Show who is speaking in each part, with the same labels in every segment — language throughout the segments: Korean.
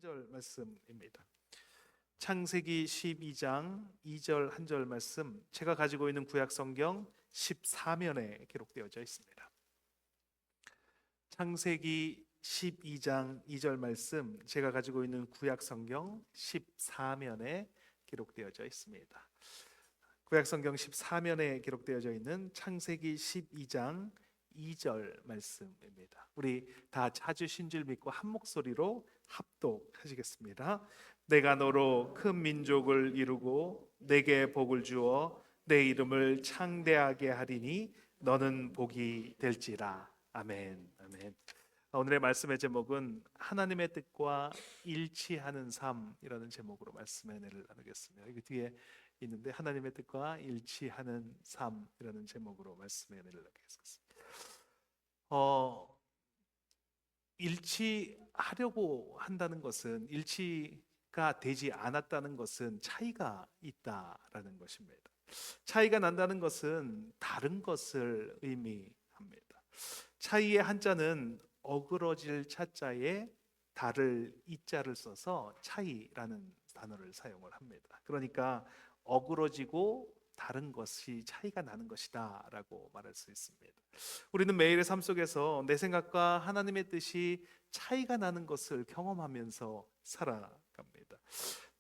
Speaker 1: 절 말씀입니다. 창세기 12장 2절 한 절 말씀, 제가 가지고 있는 구약 성경 14면에 기록되어져 있습니다. 창세기 12장 2절 말씀, 제가 가지고 있는 구약 성경 14면에 기록되어져 있습니다. 구약 성경 14면에 기록되어져 있는 창세기 12장 2절 말씀입니다. 우리 다 찾으신 줄 믿고 한 목소리로 합독하시겠습니다. 내가 너로 큰 민족을 이루고 내게 복을 주어 내 이름을 창대하게 하리니 너는 복이 될지라. 아멘. 아멘. 오늘의 말씀의 제목은 하나님의 뜻과 일치하는 삶이라는 제목으로 말씀의 은혜를 나누겠습니다. 여기 뒤에 있는데 하나님의 뜻과 일치하는 삶이라는 제목으로 말씀의 은혜를 나누겠습니다. 일치하려고 한다는 것은, 일치가 되지 않았다는 것은 차이가 있다라는 것입니다. 차이가 난다는 것은 다른 것을 의미합니다. 차이의 한자는 어그러질 차자에 다를 이자를 써서 차이라는 단어를 사용을 합니다. 그러니까 어그러지고 다른 것이 차이가 나는 것이다 라고 말할 수 있습니다. 우리는 매일의 삶 속에서 내 생각과 하나님의 뜻이 차이가 나는 것을 경험하면서 살아갑니다.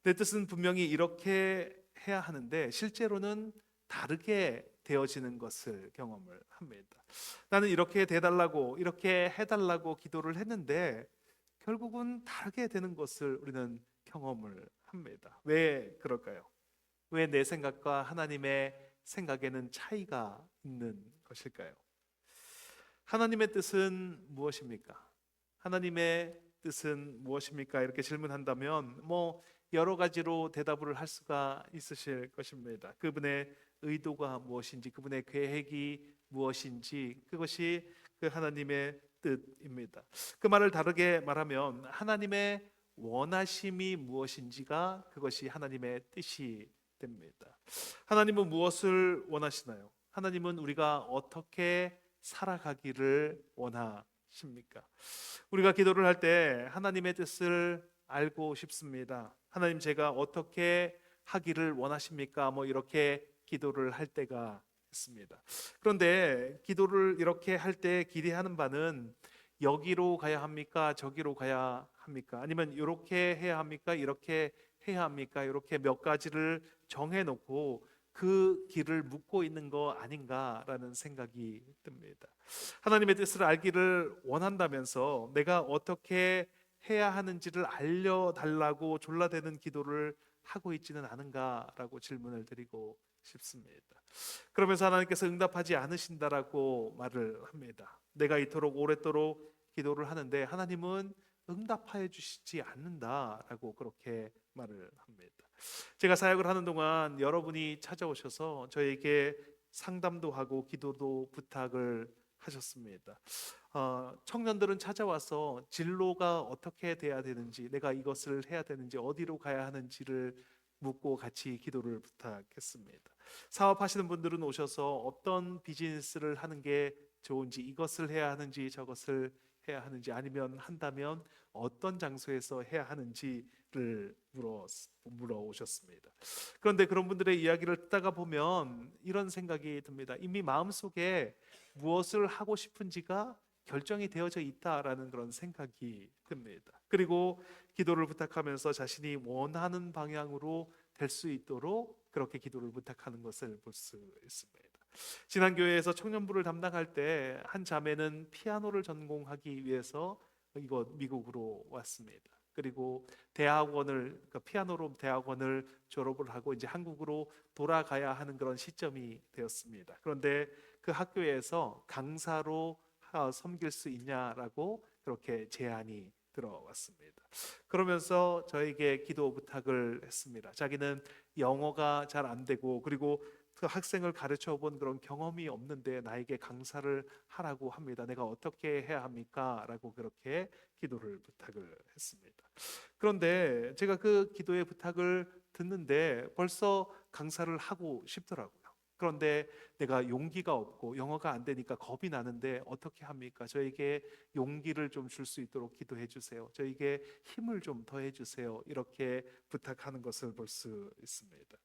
Speaker 1: 내 뜻은 분명히 이렇게 해야 하는데 실제로는 다르게 되어지는 것을 경험을 합니다. 나는 이렇게 돼달라고, 이렇게 해달라고 기도를 했는데 결국은 다르게 되는 것을 우리는 경험을 합니다. 왜 그럴까요? 왜 내 생각과 하나님의 생각에는 차이가 있는 것일까요? 하나님의 뜻은 무엇입니까? 하나님의 뜻은 무엇입니까? 이렇게 질문한다면 여러 가지로 대답을 할 수가 있으실 것입니다. 그분의 의도가 무엇인지, 그분의 계획이 무엇인지, 그것이 그 하나님의 뜻입니다. 그 말을 다르게 말하면 하나님의 원하심이 무엇인지가 그것이 하나님의 뜻이 됩니다. 하나님은 무엇을 원하시나요? 하나님은 우리가 어떻게 살아가기를 원하십니까? 우리가 기도를 할 때 하나님의 뜻을 알고 싶습니다. 하나님, 제가 어떻게 하기를 원하십니까? 이렇게 기도를 할 때가 있습니다. 그런데 기도를 이렇게 할 때 기대하는 바는 여기로 가야 합니까? 저기로 가야 합니까? 아니면 이렇게 해야 합니까? 이렇게 해야 합니까? 이렇게 몇 가지를 정해놓고 그 길을 묻고 있는 거 아닌가라는 생각이 듭니다. 하나님의 뜻을 알기를 원한다면서 내가 어떻게 해야 하는지를 알려달라고 졸라대는 기도를 하고 있지는 않은가라고 질문을 드리고 싶습니다. 그러면서 하나님께서 응답하지 않으신다라고 말을 합니다. 내가 이토록 오랫도록 기도를 하는데 하나님은 응답하여 주시지 않는다라고 그렇게 말을 합니다. 제가 사역을 하는 동안 여러분이 찾아오셔서 저에게 상담도 하고 기도도 부탁을 하셨습니다. 청년들은 찾아와서 진로가 어떻게 돼야 되는지, 내가 이것을 해야 되는지, 어디로 가야 하는지를 묻고 같이 기도를 부탁했습니다. 사업하시는 분들은 오셔서 어떤 비즈니스를 하는 게 좋은지, 이것을 해야 하는지 저것을 해야 하는지, 아니면 한다면 어떤 장소에서 해야 하는지를 물어오셨습니다. 그런데 그런 분들의 이야기를 듣다가 보면 이런 생각이 듭니다. 이미 마음속에 무엇을 하고 싶은지가 결정이 되어져 있다라는 그런 생각이 듭니다. 그리고 기도를 부탁하면서 자신이 원하는 방향으로 될 수 있도록 그렇게 기도를 부탁하는 것을 볼 수 있습니다. 지난 교회에서 청년부를 담당할 때 한 자매는 피아노를 전공하기 위해서 이곳 미국으로 왔습니다. 그리고 피아노로 대학원을 졸업을 하고 이제 한국으로 돌아가야 하는 그런 시점이 되었습니다. 그런데 그 학교에서 강사로 섬길 수 있냐라고 그렇게 제안이 들어왔습니다. 그러면서 저에게 기도 부탁을 했습니다. 자기는 영어가 잘 안 되고, 그리고 그 학생을 가르쳐 본 그런 경험이 없는데 나에게 강사를 하라고 합니다. 내가 어떻게 해야 합니까? 라고 그렇게 기도를 부탁을 했습니다. 그런데 제가 그 기도의 부탁을 듣는데 벌써 강사를 하고 싶더라고요. 그런데 내가 용기가 없고 영어가 안 되니까 겁이 나는데 어떻게 합니까? 저에게 용기를 좀 줄 수 있도록 기도해 주세요. 저에게 힘을 좀 더해 주세요. 이렇게 부탁하는 것을 볼 수 있습니다.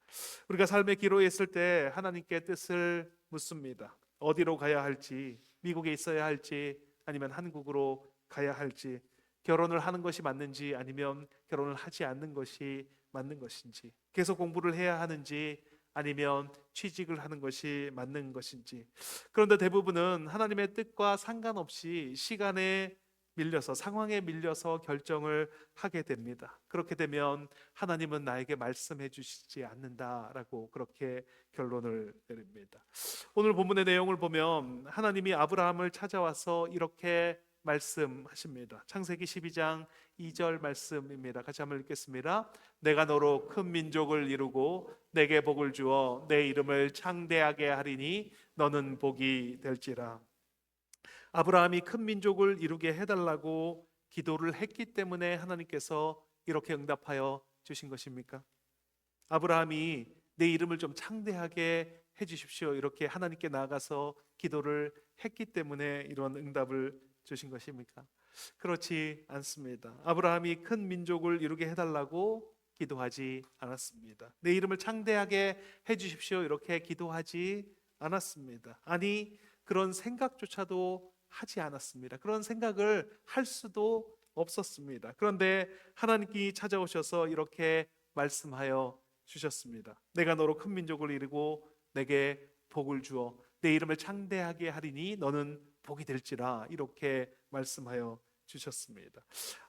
Speaker 1: 우리가 삶의 기로에 있을 때 하나님께 뜻을 묻습니다. 어디로 가야 할지, 미국에 있어야 할지, 아니면 한국으로 가야 할지, 결혼을 하는 것이 맞는지 아니면 결혼을 하지 않는 것이 맞는 것인지, 계속 공부를 해야 하는지 아니면 취직을 하는 것이 맞는 것인지. 그런데 대부분은 하나님의 뜻과 상관없이 시간에 밀려서, 상황에 밀려서 결정을 하게 됩니다. 그렇게 되면 하나님은 나에게 말씀해 주시지 않는다라고 그렇게 결론을 내립니다. 오늘 본문의 내용을 보면 하나님이 아브라함을 찾아와서 이렇게 말씀하십니다. 창세기 12장 2절 말씀입니다. 같이 한번 읽겠습니다. 내가 너로 큰 민족을 이루고 내게 복을 주어 내 이름을 창대하게 하리니 너는 복이 될지라. 아브라함이 큰 민족을 이루게 해달라고 기도를 했기 때문에 하나님께서 이렇게 응답하여 주신 것입니까? 아브라함이 내 이름을 좀 창대하게 해주십시오, 이렇게 하나님께 나아가서 기도를 했기 때문에 이런 응답을 주신 것입니까? 그렇지 않습니다. 아브라함이 큰 민족을 이루게 해달라고 기도하지 않았습니다. 내 이름을 창대하게 해주십시오, 이렇게 기도하지 않았습니다. 아니, 그런 생각조차도 하지 않았습니다. 그런 생각을 할 수도 없었습니다. 그런데 하나님께 찾아오셔서 이렇게 말씀하여 주셨습니다. 내가 너로 큰 민족을 이루고 내게 복을 주어 내 이름을 창대하게 하리니 너는 복이 될지라, 이렇게 말씀하여 주셨습니다.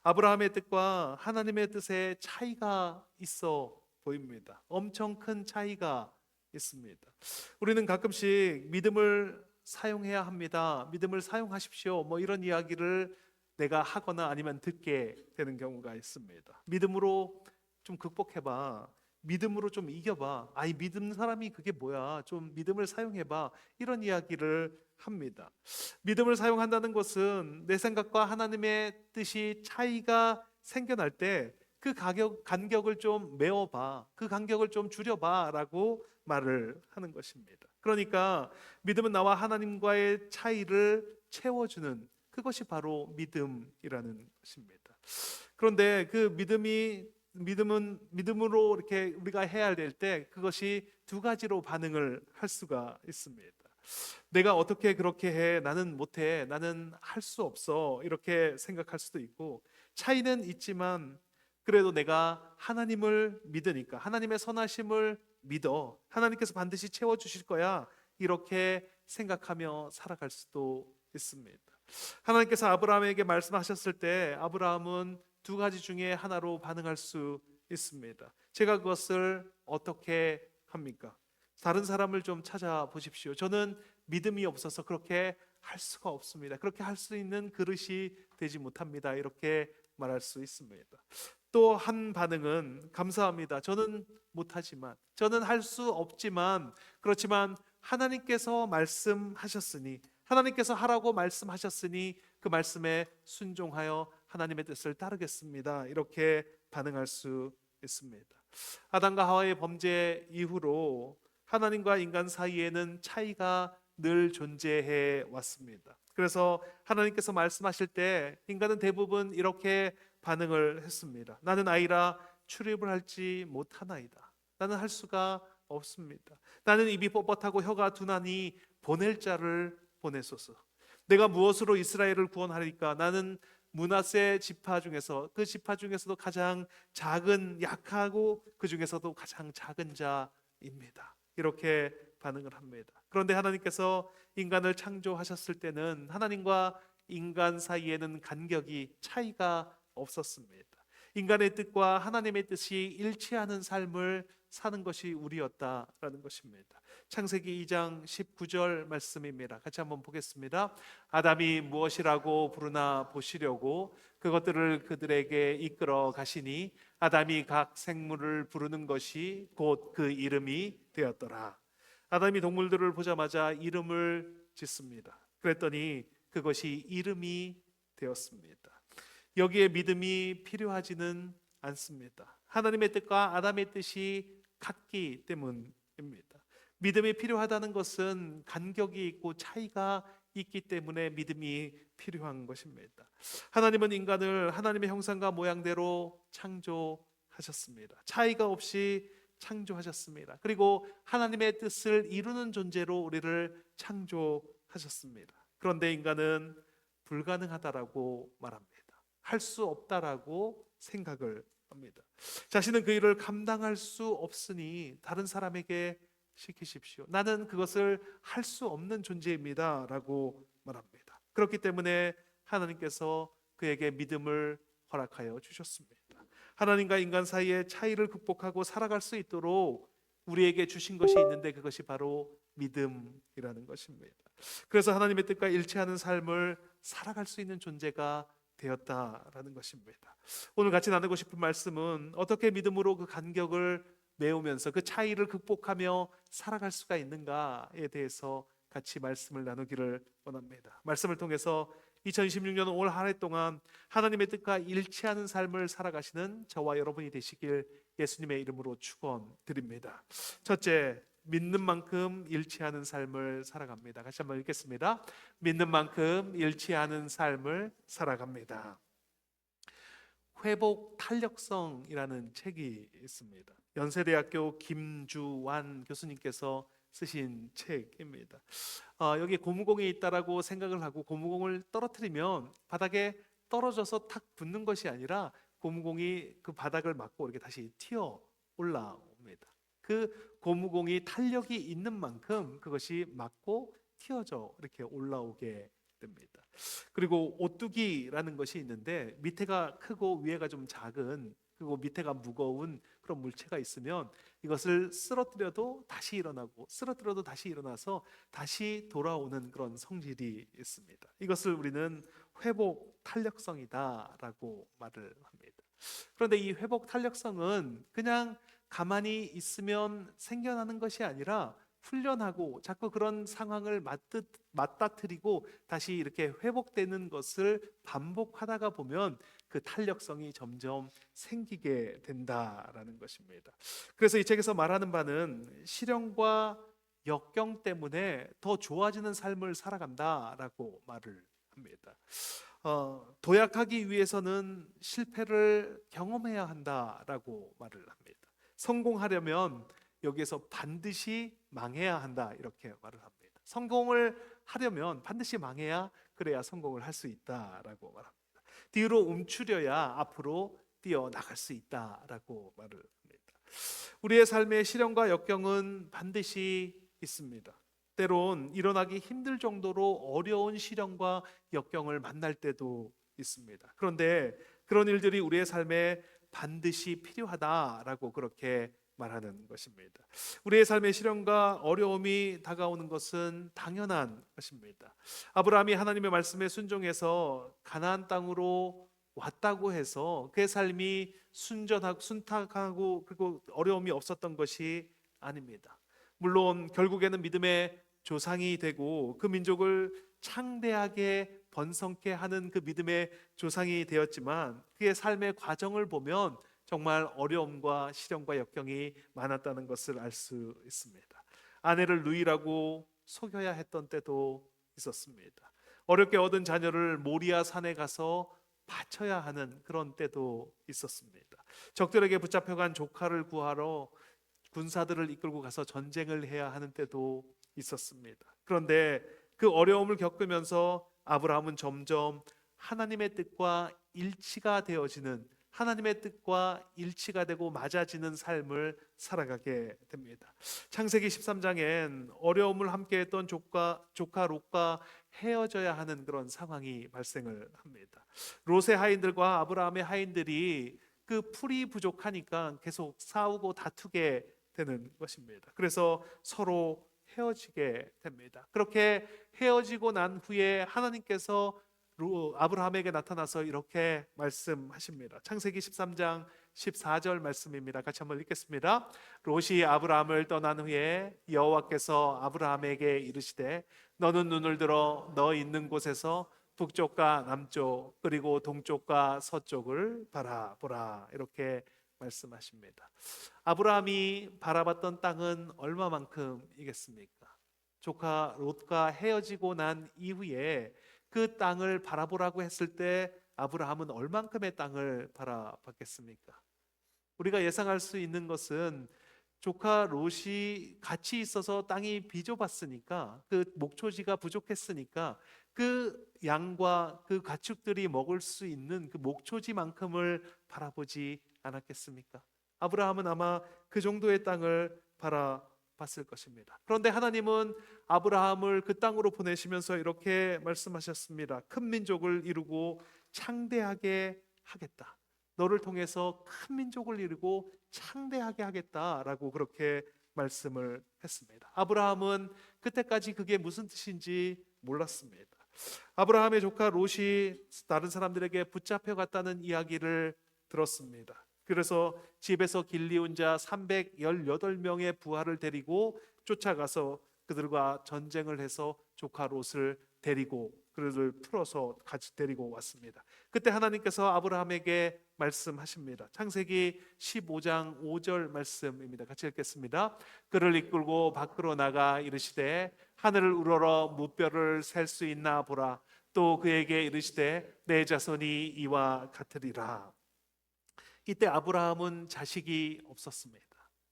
Speaker 1: 아브라함의 뜻과 하나님의 뜻에 차이가 있어 보입니다. 엄청 큰 차이가 있습니다. 우리는 가끔씩 믿음을 사용해야 합니다, 믿음을 사용하십시오, 뭐 이런 이야기를 내가 하거나 아니면 듣게 되는 경우가 있습니다. 믿음으로 좀 극복해봐, 믿음으로 좀 이겨봐, 아이 믿는 사람이 그게 뭐야, 좀 믿음을 사용해봐, 이런 이야기를 합니다. 믿음을 사용한다는 것은 내 생각과 하나님의 뜻이 차이가 생겨날 때 그 간격을 좀 메워봐, 그 간격을 좀 줄여봐 라고 말을 하는 것입니다. 그러니까 믿음은 나와 하나님과의 차이를 채워주는, 그것이 바로 믿음이라는 것입니다. 그런데 그 믿음은 믿음으로 이렇게 우리가 해야 될 때 그것이 두 가지로 반응을 할 수가 있습니다. 내가 어떻게 그렇게 해, 나는 못해, 나는 할 수 없어, 이렇게 생각할 수도 있고, 차이는 있지만 그래도 내가 하나님을 믿으니까, 하나님의 선하심을 믿어, 하나님께서 반드시 채워주실 거야, 이렇게 생각하며 살아갈 수도 있습니다. 하나님께서 아브라함에게 말씀하셨을 때 아브라함은 두 가지 중에 하나로 반응할 수 있습니다. 제가 그것을 어떻게 합니까? 다른 사람을 좀 찾아보십시오. 저는 믿음이 없어서 그렇게 할 수가 없습니다. 그렇게 할 수 있는 그릇이 되지 못합니다, 이렇게 말할 수 있습니다. 또 한 반응은 감사합니다, 저는 못하지만, 저는 할 수 없지만, 그렇지만 하나님께서 말씀하셨으니, 하나님께서 하라고 말씀하셨으니 그 말씀에 순종하여 하나님의 뜻을 따르겠습니다, 이렇게 반응할 수 있습니다. 아담과 하와의 범죄 이후로 하나님과 인간 사이에는 차이가 늘 존재해 왔습니다. 그래서 하나님께서 말씀하실 때 인간은 대부분 이렇게 반응을 했습니다. 나는 아이라 출입을 할지 못하나이다. 나는 할 수가 없습니다. 나는 입이 뻣뻣하고 혀가 둔하니 보낼 자를 보내소서. 내가 무엇으로 이스라엘을 구원하리까? 나는 므낫세 지파 중에서, 그 지파 중에서도 가장 작은, 약하고 그 중에서도 가장 작은 자입니다, 이렇게 반응을 합니다. 그런데 하나님께서 인간을 창조하셨을 때는 하나님과 인간 사이에는 간격이, 차이가 없었습니다. 인간의 뜻과 하나님의 뜻이 일치하는 삶을 사는 것이 우리였다라는 것입니다. 창세기 2장 19절 말씀입니다. 같이 한번 보겠습니다. 아담이 무엇이라고 부르나 보시려고 그것들을 그들에게 이끌어 가시니 아담이 각 생물을 부르는 것이 곧 그 이름이 되었더라. 아담이 동물들을 보자마자 이름을 짓습니다. 그랬더니 그것이 이름이 되었습니다. 여기에 믿음이 필요하지는 않습니다. 하나님의 뜻과 아담의 뜻이 같기 때문입니다. 믿음이 필요하다는 것은 간격이 있고 차이가 있기 때문에 믿음이 필요한 것입니다. 하나님은 인간을 하나님의 형상과 모양대로 창조하셨습니다. 차이가 없이 창조하셨습니다. 그리고 하나님의 뜻을 이루는 존재로 우리를 창조하셨습니다. 그런데 인간은 불가능하다라고 말합니다. 할 수 없다라고 생각을 합니다. 자신은 그 일을 감당할 수 없으니 다른 사람에게 시키십시오. 나는 그것을 할 수 없는 존재입니다 라고 말합니다. 그렇기 때문에 하나님께서 그에게 믿음을 허락하여 주셨습니다. 하나님과 인간 사이의 차이를 극복하고 살아갈 수 있도록 우리에게 주신 것이 있는데 그것이 바로 믿음이라는 것입니다. 그래서 하나님의 뜻과 일치하는 삶을 살아갈 수 있는 존재가 되었다라는 것입니다. 오늘 같이 나누고 싶은 말씀은 어떻게 믿음으로 그 간격을 메우면서 그 차이를 극복하며 살아갈 수가 있는가에 대해서 같이 말씀을 나누기를 원합니다. 말씀을 통해서 2026년 올 한 해 동안 하나님의 뜻과 일치하는 삶을 살아가시는 저와 여러분이 되시길 예수님의 이름으로 축원드립니다. 첫째, 믿는 만큼 일치하는 삶을 살아갑니다. 같이 한번 읽겠습니다. 믿는 만큼 일치하는 삶을 살아갑니다. 회복 탄력성이라는 책이 있습니다. 연세대학교 김주완 교수님께서 쓰신 책입니다. 여기 고무공이 있다라고 생각을 하고 고무공을 떨어뜨리면 바닥에 떨어져서 탁 붙는 것이 아니라 고무공이 그 바닥을 맞고 이렇게 다시 튀어 올라옵니다. 그 고무공이 탄력이 있는 만큼 그것이 맞고 튀어져 이렇게 올라오게 됩니다. 그리고 오뚜기라는 것이 있는데 밑에가 크고 위에가 좀 작은, 그리고 밑에가 무거운 그런 물체가 있으면 이것을 쓰러뜨려도 다시 일어나고 쓰러뜨려도 다시 일어나서 다시 돌아오는 그런 성질이 있습니다. 이것을 우리는 회복 탄력성이다라고 말을 합니다. 그런데 이 회복 탄력성은 그냥 가만히 있으면 생겨나는 것이 아니라 훈련하고 자꾸 그런 상황을 맞닥뜨리고 다시 이렇게 회복되는 것을 반복하다가 보면 그 탄력성이 점점 생기게 된다라는 것입니다. 그래서 이 책에서 말하는 바는 시련과 역경 때문에 더 좋아지는 삶을 살아간다라고 말을 합니다. 도약하기 위해서는 실패를 경험해야 한다라고 말을 합니다. 성공하려면 여기에서 반드시 망해야 한다 이렇게 말을 합니다. 성공을 하려면 반드시 망해야 그래야 성공을 할 수 있다라고 말합니다. 뒤로 움츠려야 앞으로 뛰어나갈 수 있다라고 말을 합니다. 우리의 삶의 시련과 역경은 반드시 있습니다. 때론 일어나기 힘들 정도로 어려운 시련과 역경을 만날 때도 있습니다. 그런데 그런 일들이 우리의 삶에 반드시 필요하다라고 그렇게 말하는 것입니다. 우리의 삶의 시련과 어려움이 다가오는 것은 당연한 것입니다. 아브라함이 하나님의 말씀에 순종해서 가나안 땅으로 왔다고 해서 그의 삶이 순탁하고 그리고 어려움이 없었던 것이 아닙니다. 물론 결국에는 믿음의 조상이 되고 그 민족을 창대하게 번성케 하는 그 믿음의 조상이 되었지만 그의 삶의 과정을 보면 정말 어려움과 시련과 역경이 많았다는 것을 알 수 있습니다. 아내를 누이라고 속여야 했던 때도 있었습니다. 어렵게 얻은 자녀를 모리아 산에 가서 바쳐야 하는 그런 때도 있었습니다. 적들에게 붙잡혀간 조카를 구하러 군사들을 이끌고 가서 전쟁을 해야 하는 때도 있었습니다. 그런데 그 어려움을 겪으면서 아브라함은 점점 하나님의 뜻과 일치가 되어지는, 하나님의 뜻과 일치가 되고 맞아지는 삶을 살아가게 됩니다. 창세기 13장엔 어려움을 함께했던 조카 롯과 헤어져야 하는 그런 상황이 발생을 합니다. 롯의 하인들과 아브라함의 하인들이 그 풀이 부족하니까 계속 싸우고 다투게 되는 것입니다. 그래서 서로 헤어지게 됩니다. 그렇게 헤어지고 난 후에 하나님께서 아브라함에게 나타나서 이렇게 말씀하십니다. 창세기 13장 14절 말씀입니다. 같이 한번 읽겠습니다. 롯이 아브라함을 떠난 후에 여호와께서 아브라함에게 이르시되 너는 눈을 들어 너 있는 곳에서 북쪽과 남쪽 그리고 동쪽과 서쪽을 바라보라 이렇게 말씀하십니다. 아브라함이 바라봤던 땅은 얼마만큼이겠습니까? 조카 롯과 헤어지고 난 이후에 그 땅을 바라보라고 했을 때 아브라함은 얼만큼의 땅을 바라봤겠습니까? 우리가 예상할 수 있는 것은 조카 롯이 같이 있어서 땅이 비좁았으니까, 그 목초지가 부족했으니까 그 양과 그 가축들이 먹을 수 있는 그 목초지만큼을 바라보지 않았겠습니까? 아브라함은 아마 그 정도의 땅을 바라봤을 것입니다. 그런데 하나님은 아브라함을 그 땅으로 보내시면서 이렇게 말씀하셨습니다. 큰 민족을 이루고 창대하게 하겠다. 너를 통해서 큰 민족을 이루고 창대하게 하겠다라고 그렇게 말씀을 했습니다. 아브라함은 그때까지 그게 무슨 뜻인지 몰랐습니다. 아브라함의 조카 롯이 다른 사람들에게 붙잡혀 갔다는 이야기를 들었습니다. 그래서 집에서 길리운 자 318명의 부하를 데리고 쫓아가서 그들과 전쟁을 해서 조카 롯을 데리고 그들을 풀어서 같이 데리고 왔습니다. 그때 하나님께서 아브라함에게 말씀하십니다. 창세기 15장 5절 말씀입니다. 같이 읽겠습니다. 그를 이끌고 밖으로 나가 이르시되 하늘을 우러러 무뼈를 셀 수 있나 보라. 또 그에게 이르시되 내 자손이 이와 같으리라. 이때 아브라함은 자식이 없었습니다.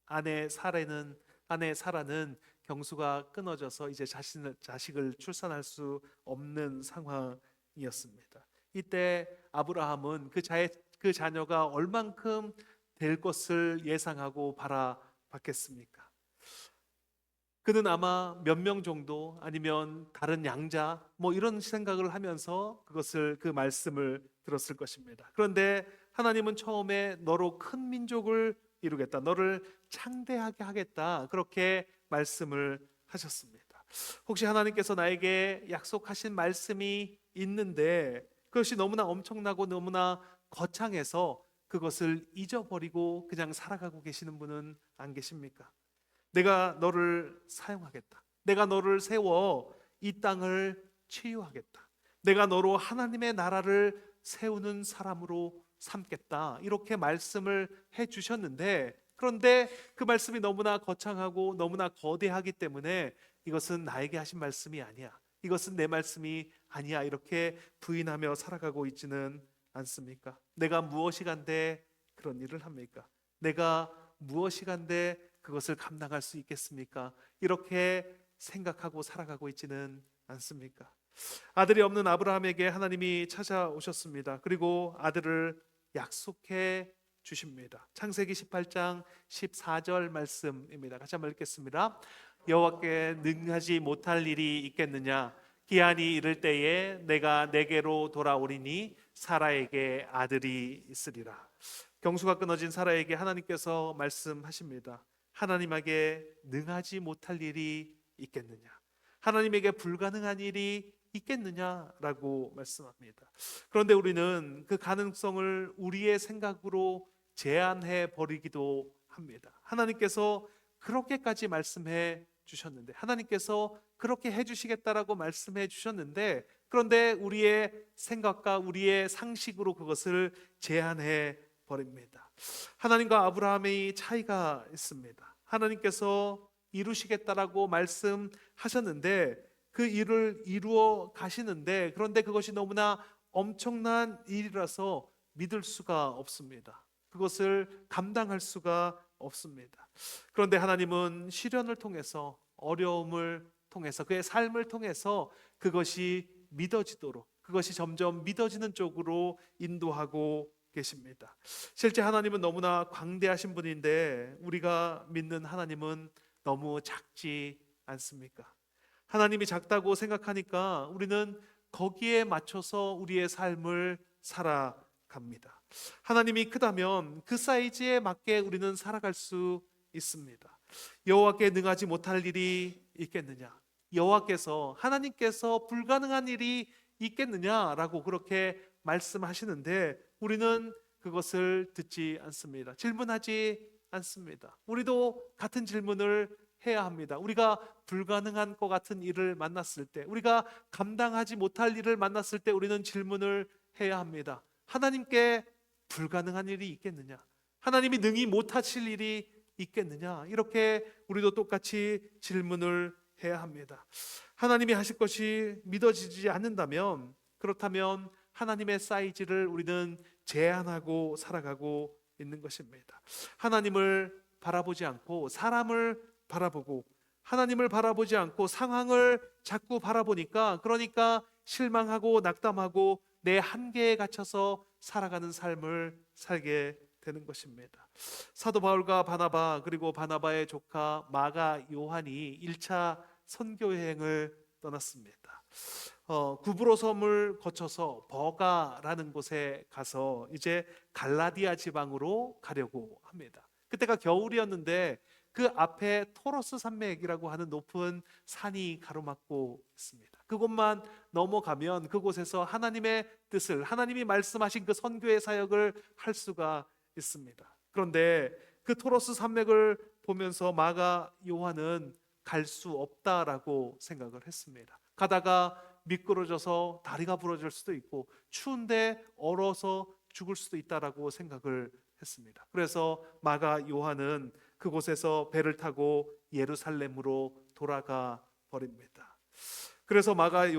Speaker 1: 아내 사라는 경수가 끊어져서 이제 자식을 출산할 수 없는 상황이었습니다. 이때 아브라함은 그 자녀가 얼만큼 될 것을 예상하고 바라봤겠습니까? 그는 아마 몇 명 정도 아니면 다른 양자 뭐 이런 생각을 하면서 그 말씀을 들었을 것입니다. 그런데 하나님은 처음에 너로 큰 민족을 이루겠다, 너를 창대하게 하겠다, 그렇게 말씀을 하셨습니다. 혹시 하나님께서 나에게 약속하신 말씀이 있는데 그것이 너무나 엄청나고 너무나 거창해서 그것을 잊어버리고 그냥 살아가고 계시는 분은 안 계십니까? 내가 너를 사용하겠다, 내가 너를 세워 이 땅을 치유하겠다, 내가 너로 하나님의 나라를 세우는 사람으로 삼겠다, 이렇게 말씀을 해 주셨는데, 그런데 그 말씀이 너무나 거창하고 너무나 거대하기 때문에 이것은 나에게 하신 말씀이 아니야, 이것은 내 말씀이 아니야, 이렇게 부인하며 살아가고 있지는 않습니까? 내가 무엇이 간데 그런 일을 합니까? 내가 무엇이 간데 그것을 감당할 수 있겠습니까? 이렇게 생각하고 살아가고 있지는 않습니까? 아들이 없는 아브라함에게 하나님이 찾아오셨습니다. 그리고 아들을 약속해 주십니다. 창세기 18장 14절 말씀입니다. 같이 한번 읽겠습니다. 여호와께 능하지 못할 일이 있겠느냐? 기한이 이를 때에 내가 내게로 돌아오리니 사라에게 아들이 있으리라. 경수가 끊어진 사라에게 하나님께서 말씀하십니다. 하나님에게 능하지 못할 일이 있겠느냐? 하나님에게 불가능한 일이 있겠느냐라고 말씀합니다. 그런데 우리는 그 가능성을 우리의 생각으로 제한해 버리기도 합니다. 하나님께서 그렇게까지 말씀해 주셨는데, 하나님께서 그렇게 해주시겠다라고 말씀해 주셨는데, 그런데 우리의 생각과 우리의 상식으로 그것을 제한해 버립니다. 하나님과 아브라함의 차이가 있습니다. 하나님께서 이루시겠다라고 말씀하셨는데 그 일을 이루어 가시는데, 그런데 그것이 너무나 엄청난 일이라서 믿을 수가 없습니다. 그것을 감당할 수가 없습니다. 그런데 하나님은 시련을 통해서, 어려움을 통해서, 그의 삶을 통해서 그것이 믿어지도록, 그것이 점점 믿어지는 쪽으로 인도하고 계십니다. 실제 하나님은 너무나 광대하신 분인데 우리가 믿는 하나님은 너무 작지 않습니까? 하나님이 작다고 생각하니까 우리는 거기에 맞춰서 우리의 삶을 살아갑니다. 하나님이 크다면 그 사이즈에 맞게 우리는 살아갈 수 있습니다. 여호와께 능하지 못할 일이 있겠느냐? 하나님께서 불가능한 일이 있겠느냐라고 그렇게 말씀하시는데 우리는 그것을 듣지 않습니다. 질문하지 않습니다. 우리도 같은 질문을 해야 합니다. 우리가 불가능한 것 같은 일을 만났을 때, 우리가 감당하지 못할 일을 만났을 때 우리는 질문을 해야 합니다. 하나님께 불가능한 일이 있겠느냐? 하나님이 능히 못하실 일이 있겠느냐? 이렇게 우리도 똑같이 질문을 해야 합니다. 하나님이 하실 것이 믿어지지 않는다면, 그렇다면 하나님의 사이즈를 우리는 제한하고 살아가고 있는 것입니다. 하나님을 바라보지 않고 사람을 바라보고, 하나님을 바라보지 않고 상황을 자꾸 바라보니까, 그러니까 실망하고 낙담하고 내 한계에 갇혀서 살아가는 삶을 살게 되는 것입니다. 사도 바울과 바나바, 그리고 바나바의 조카 마가 요한이 1차 선교 여행을 떠났습니다. 구브로 섬을 거쳐서 버가라는 곳에 가서 이제 갈라디아 지방으로 가려고 합니다. 그때가 겨울이었는데 그 앞에 토로스 산맥이라고 하는 높은 산이 가로막고 있습니다. 그곳만 넘어가면 그곳에서 하나님의 뜻을, 하나님이 말씀하신 그 선교의 사역을 할 수가 있습니다. 그런데 그 토로스 산맥을 보면서 마가 요한은 갈 수 없다라고 생각을 했습니다. 가다가 미끄러져서 다리가 부러질 수도 있고 추운데 얼어서 죽을 수도 있다라고 생각을 했습니다. 그래서 마가 요한은 그곳에서 배를 타고 예루살렘으로 돌아가 버립니다. 그래서 마가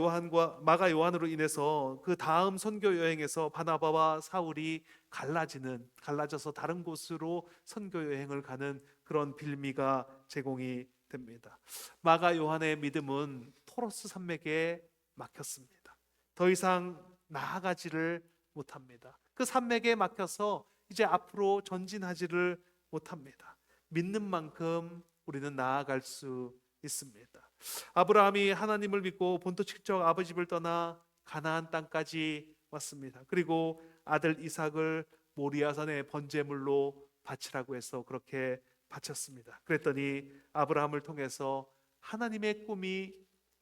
Speaker 1: 요한으로 인해서 그 다음 선교 여행에서 바나바와 사울이 갈라져서 다른 곳으로 선교 여행을 가는 그런 빌미가 제공이 됩니다. 마가 요한의 믿음은 토로스 산맥에 막혔습니다. 더 이상 나아가지를 못합니다. 그 산맥에 막혀서 이제 앞으로 전진하지를 못합니다. 믿는 만큼 우리는 나아갈 수 있습니다. 아브라함이 하나님을 믿고 본토 친척 아버지 집을 떠나 가나안 땅까지 왔습니다. 그리고 아들 이삭을 모리아산의 번제물로 바치라고 해서 그렇게 바쳤습니다. 그랬더니 아브라함을 통해서 하나님의 꿈이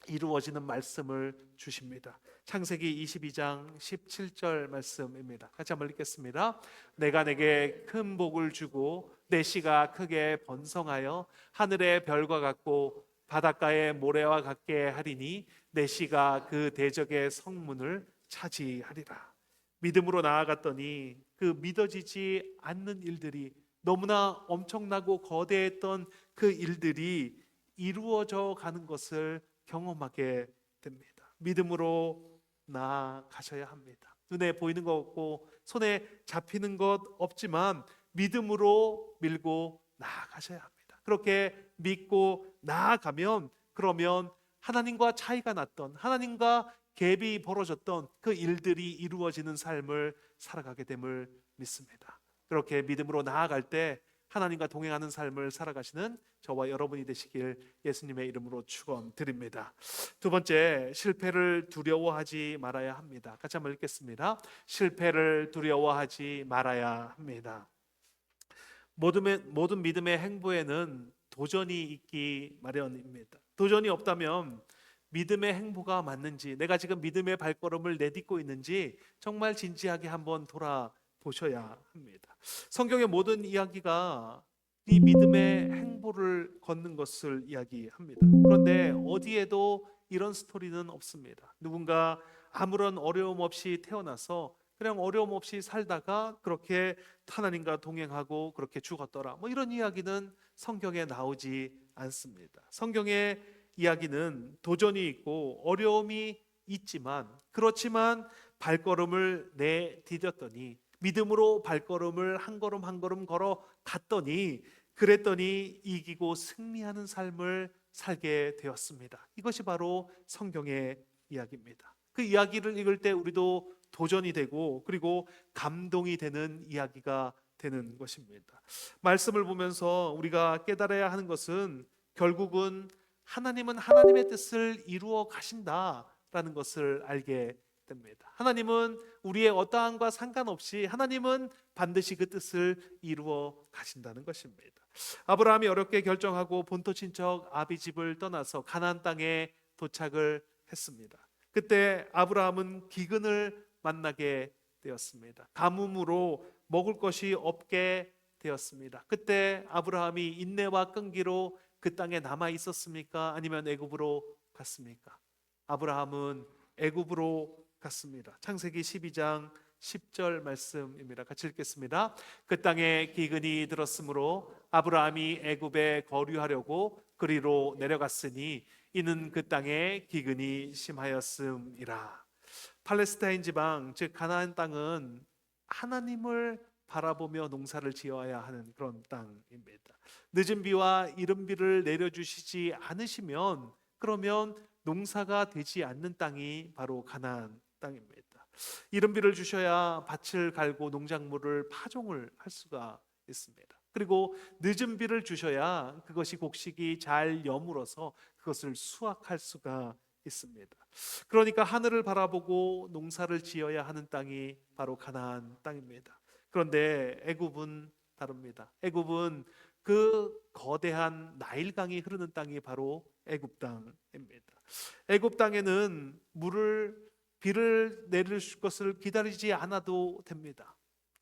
Speaker 1: 이루어지는 말씀을 주십니다. 창세기 22장 17절 말씀입니다. 같이 한번 읽겠습니다. 내가 내게 큰 복을 주고 내 씨가 크게 번성하여 하늘의 별과 같고 바닷가의 모래와 같게 하리니 내 씨가 그 대적의 성문을 차지하리라. 믿음으로 나아갔더니 그 믿어지지 않는 일들이, 너무나 엄청나고 거대했던 그 일들이 이루어져 가는 것을 경험하게 됩니다. 믿음으로 나아가셔야 합니다. 눈에 보이는 것 없고 손에 잡히는 것 없지만 믿음으로 밀고 나아가셔야 합니다. 그렇게 믿고 나아가면, 그러면 하나님과 차이가 났던, 하나님과 갭이 벌어졌던 그 일들이 이루어지는 삶을 살아가게 됨을 믿습니다. 그렇게 믿음으로 나아갈 때 하나님과 동행하는 삶을 살아가시는 저와 여러분이 되시길 예수님의 이름으로 축원드립니다. 두 번째, 실패를 두려워하지 말아야 합니다. 같이 한번 읽겠습니다. 실패를 두려워하지 말아야 합니다. 모든 믿음의 행보에는 도전이 있기 마련입니다. 도전이 없다면 믿음의 행보가 맞는지, 내가 지금 믿음의 발걸음을 내딛고 있는지 정말 진지하게 한번 돌아보셔야 합니다. 성경의 모든 이야기가 이 믿음의 행보를 걷는 것을 이야기합니다. 그런데 어디에도 이런 스토리는 없습니다. 누군가 아무런 어려움 없이 태어나서 그냥 어려움 없이 살다가 그렇게 하나님과 동행하고 그렇게 죽었더라, 뭐 이런 이야기는 성경에 나오지 않습니다. 성경의 이야기는 도전이 있고 어려움이 있지만, 그렇지만 발걸음을 내디뎠더니, 믿음으로 발걸음을 한 걸음 한 걸음 걸어갔더니, 그랬더니 이기고 승리하는 삶을 살게 되었습니다. 이것이 바로 성경의 이야기입니다. 그 이야기를 읽을 때 우리도 도전이 되고 그리고 감동이 되는 이야기가 되는 것입니다. 말씀을 보면서 우리가 깨달아야 하는 것은 결국은 하나님은 하나님의 뜻을 이루어 가신다라는 것을 알게 됩니다. 하나님은 우리의 어떠함과 상관없이 하나님은 반드시 그 뜻을 이루어 가신다는 것입니다. 아브라함이 어렵게 결정하고 본토 친척 아비 집을 떠나서 가나안 땅에 도착을 했습니다. 그때 아브라함은 기근을 만나게 되었습니다. 가뭄으로 먹을 것이 없게 되었습니다. 그때 아브라함이 인내와 끈기로 그 땅에 남아 있었습니까? 아니면 애굽으로 갔습니까? 아브라함은 애굽으로 갔습니다. 창세기 12장 10절 말씀입니다. 같이 읽겠습니다. 그 땅에 기근이 들었으므로 아브라함이 애굽에 거류하려고 그리로 내려갔으니 이는 그 땅에 기근이 심하였음이라. 팔레스타인 지방 즉 가나안 땅은 하나님을 바라보며 농사를 지어야 하는 그런 땅입니다. 늦은 비와 이른 비를 내려주시지 않으시면 그러면 농사가 되지 않는 땅이 바로 가나안 땅입니다. 이른 비를 주셔야 밭을 갈고 농작물을 파종을 할 수가 있습니다. 그리고 늦은 비를 주셔야 그것이 곡식이 잘 여물어서 그것을 수확할 수가 있습니다. 그러니까 하늘을 바라보고 농사를 지어야 하는 땅이 바로 가나안 땅입니다. 그런데 애굽은 다릅니다. 애굽은 그 거대한 나일강이 흐르는 땅이 바로 애굽 땅입니다. 애굽 땅에는 비를 내릴 것을 기다리지 않아도 됩니다.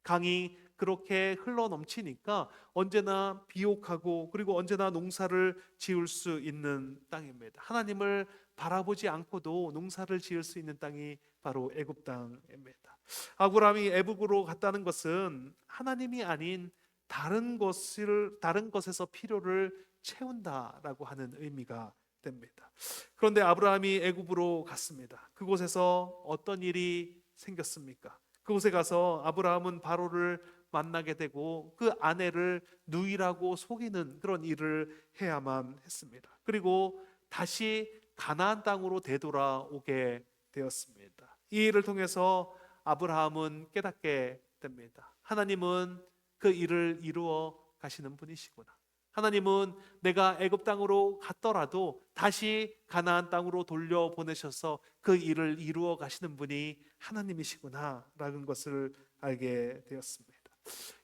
Speaker 1: 강이 그렇게 흘러 넘치니까 언제나 비옥하고 그리고 언제나 농사를 지을 수 있는 땅입니다. 하나님을 바라보지 않고도 농사를 지을 수 있는 땅이 바로 애굽 땅입니다. 아브라함이 애굽으로 갔다는 것은 하나님이 아닌 다른 것에서 필요를 채운다라고 하는 의미가 됩니다. 그런데 아브라함이 애굽으로 갔습니다. 그곳에서 어떤 일이 생겼습니까? 그곳에 가서 아브라함은 바로를 만나게 되고 그 아내를 누이라고 속이는 그런 일을 해야만 했습니다. 그리고 다시 가나안 땅으로 되돌아오게 되었습니다. 이 일을 통해서 아브라함은 깨닫게 됩니다. 하나님은 그 일을 이루어 가시는 분이시구나. 하나님은 내가 애굽 땅으로 갔더라도 다시 가나안 땅으로 돌려보내셔서 그 일을 이루어 가시는 분이 하나님이시구나라는 것을 알게 되었습니다.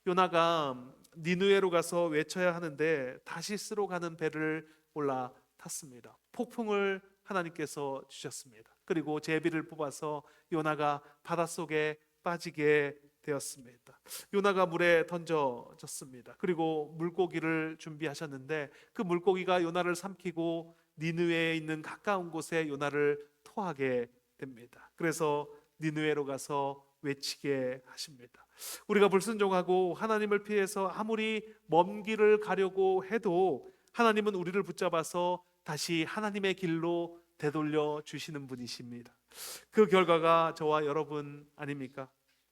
Speaker 1: 요나가 니느웨로 가서 외쳐야 하는데 다시스로 가는 배를 올라탔습니다. 폭풍을 하나님께서 주셨습니다. 그리고 제비를 뽑아서 요나가 바닷속에 빠지게 되었습니다. 요나가 물에 던져졌습니다. 그리고 물고기를 준비하셨는데 그 물고기가 요나를 삼키고 니느웨에 있는 가까운 곳에 요나를 토하게 됩니다. 그래서 니느웨로 가서 외치게 하십니다. 우리가 불순종하고 하나님을 피해서 아무리 먼 길을 가려고 해도 하나님은 우리를 붙잡아서 다시 하나님의 길로 되돌려 주시는 분이십니다. 그 결과가 저와 여러분 아닙니까?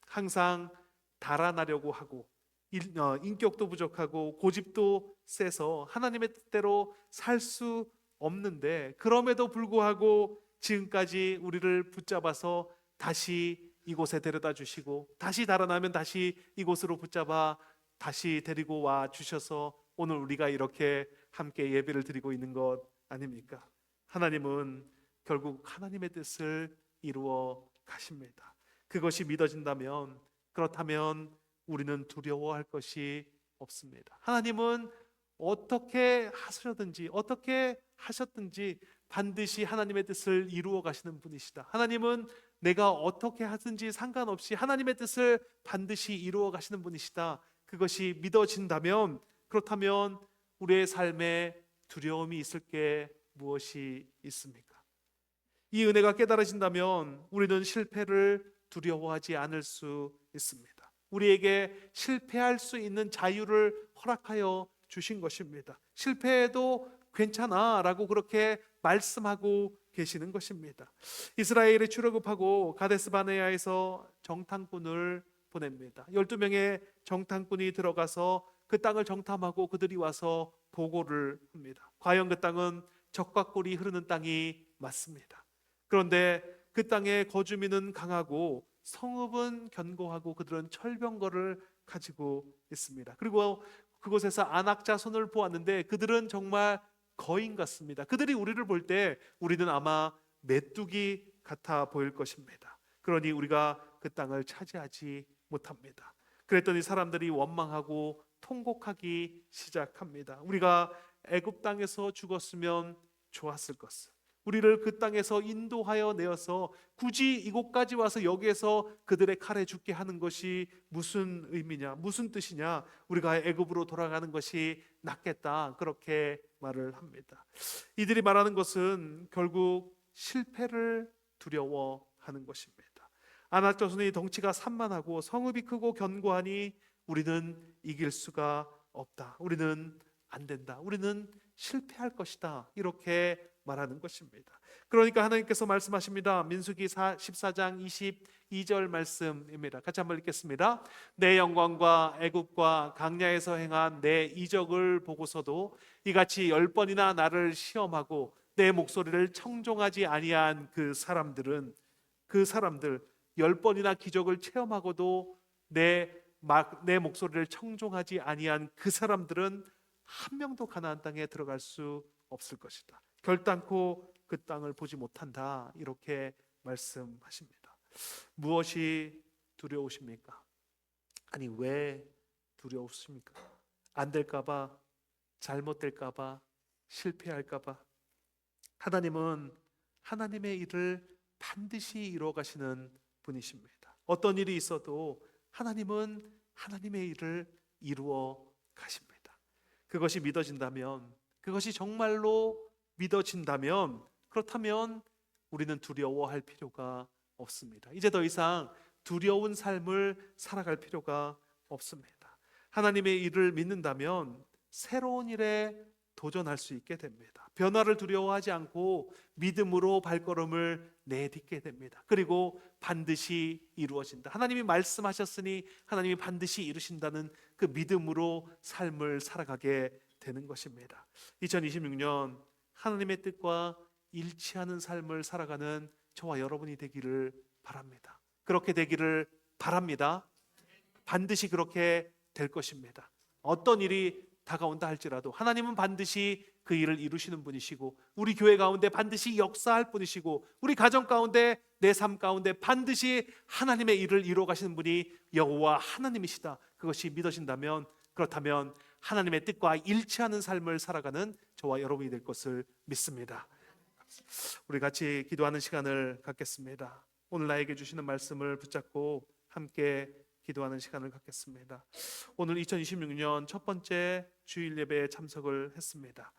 Speaker 1: 항상 달아나려고 하고 인격도 부족하고 고집도 세서 하나님의 뜻대로 살 수 없는데 그럼에도 불구하고 지금까지 우리를 붙잡아서 다시 이곳에 데려다 주시고 다시 달아나면 다시 이곳으로 붙잡아 다시 데리고 와 주셔서 오늘 우리가 이렇게 함께 예배를 드리고 있는 것 아닙니까? 하나님은 결국 하나님의 뜻을 이루어 가십니다. 그것이 믿어진다면 그렇다면 우리는 두려워할 것이 없습니다. 하나님은 어떻게 하셨든지 어떻게 하셨든지 반드시 하나님의 뜻을 이루어 가시는 분이시다. 하나님은 내가 어떻게 하든지 상관없이 하나님의 뜻을 반드시 이루어 가시는 분이시다. 그것이 믿어진다면 그렇다면 우리의 삶에 두려움이 있을 게 무엇이 있습니까? 이 은혜가 깨달아진다면 우리는 실패를 두려워하지 않을 수 있습니다. 우리에게 실패할 수 있는 자유를 허락하여 주신 것입니다. 실패해도 괜찮아 라고 그렇게 말씀하고 계시는 것입니다. 이스라엘이 출애굽하고 가데스 바네아에서 정탐꾼을 보냅니다. 12명의 정탐꾼이 들어가서 그 땅을 정탐하고 그들이 와서 보고를 합니다. 과연 그 땅은 적과 꿀이 흐르는 땅이 맞습니다. 그런데 그 땅의 거주민은 강하고 성읍은 견고하고 그들은 철병거를 가지고 있습니다. 그리고 그곳에서 안악 자손을 보았는데 그들은 정말 거인 같습니다. 그들이 우리를 볼 때 우리는 아마 메뚜기 같아 보일 것입니다. 그러니 우리가 그 땅을 차지하지 못합니다. 그랬더니 사람들이 원망하고 통곡하기 시작합니다. 우리가 애굽 땅에서 죽었으면 좋았을 것을. 우리를 그 땅에서 인도하여 내어서 굳이 이곳까지 와서 여기에서 그들의 칼에 죽게 하는 것이 무슨 의미냐, 무슨 뜻이냐, 우리가 애굽으로 돌아가는 것이 낫겠다, 그렇게 말을 합니다. 이들이 말하는 것은 결국 실패를 두려워하는 것입니다. 아낙 자손의 덩치가 산만하고 성읍이 크고 견고하니 우리는 이길 수가 없다. 우리는 안 된다. 우리는 실패할 것이다. 이렇게 말하는 것입니다. 그러니까 하나님께서 말씀하십니다. 민수기 14장 22절 말씀입니다. 같이 한번 읽겠습니다. 내 영광과 애굽과 강야에서 행한 내 이적을 보고서도 이같이 10번이나 나를 시험하고 내 목소리를 청종하지 아니한 그 사람들 10번이나 기적을 체험하고도 내 목소리를 청종하지 아니한 그 사람들은 한 명도 가나안 땅에 들어갈 수 없을 것이다. 결단코 그 땅을 보지 못한다. 이렇게 말씀하십니다. 무엇이 두려우십니까? 아니, 왜 두려우십니까? 안 될까봐, 잘못될까봐, 실패할까봐. 하나님은 하나님의 일을 반드시 이루어 가시는 분이십니다. 어떤 일이 있어도 하나님은 하나님의 일을 이루어 가십니다. 그것이 믿어진다면, 그것이 정말로 믿어진다면, 그렇다면 우리는 두려워할 필요가 없습니다. 이제 더 이상 두려운 삶을 살아갈 필요가 없습니다. 하나님의 일을 믿는다면 새로운 일에 도전할 수 있게 됩니다. 변화를 두려워하지 않고 믿음으로 발걸음을 내딛게 됩니다. 그리고 반드시 이루어진다. 하나님이 말씀하셨으니 하나님이 반드시 이루신다는 그 믿음으로 삶을 살아가게 되는 것입니다. 2026년 하나님의 뜻과 일치하는 삶을 살아가는 저와 여러분이 되기를 바랍니다. 그렇게 되기를 바랍니다. 반드시 그렇게 될 것입니다. 어떤 일이 다가온다 할지라도 하나님은 반드시 그 일을 이루시는 분이시고, 우리 교회 가운데 반드시 역사할 분이시고, 우리 가정 가운데, 내 삶 가운데 반드시 하나님의 일을 이루어 가시는 분이 여호와 하나님이시다. 그것이 믿어진다면, 그렇다면 하나님의 뜻과 일치하는 삶을 살아가는 저와 여러분이 될 것을 믿습니다. 우리 같이 기도하는 시간을 갖겠습니다. 오늘 나에게 주시는 말씀을 붙잡고 함께 기도하는 시간을 갖겠습니다. 오늘 2026년 첫 번째 주일 예배에 참석을 했습니다.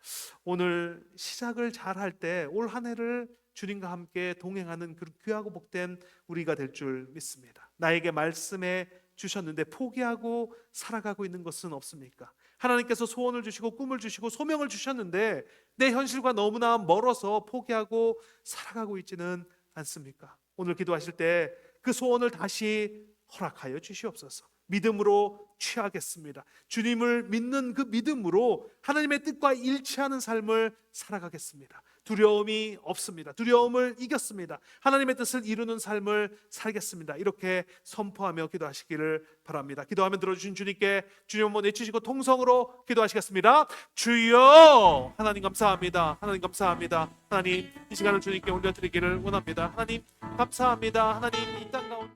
Speaker 1: 오늘 시작을 잘 할 때 올 한 해를 주님과 함께 동행하는 그 귀하고 복된 우리가 될 줄 믿습니다. 나에게 말씀해 주셨는데 포기하고 살아가고 있는 것은 없습니까? 하나님께서 소원을 주시고 꿈을 주시고 소명을 주셨는데 내 현실과 너무나 멀어서 포기하고 살아가고 있지는 않습니까? 오늘 기도하실 때 그 소원을 다시 허락하여 주시옵소서. 믿음으로 취하겠습니다. 주님을 믿는 그 믿음으로 하나님의 뜻과 일치하는 삶을 살아가겠습니다. 두려움이 없습니다. 두려움을 이겼습니다. 하나님의 뜻을 이루는 삶을 살겠습니다. 이렇게 선포하며 기도하시기를 바랍니다. 기도하면 들어주신 주님께 주님 한번 외치시고 통성으로 기도하시겠습니다. 주여, 하나님 감사합니다. 하나님 감사합니다. 하나님, 이 시간을 주님께 올려드리기를 원합니다. 하나님 감사합니다. 하나님, 이 땅 가운데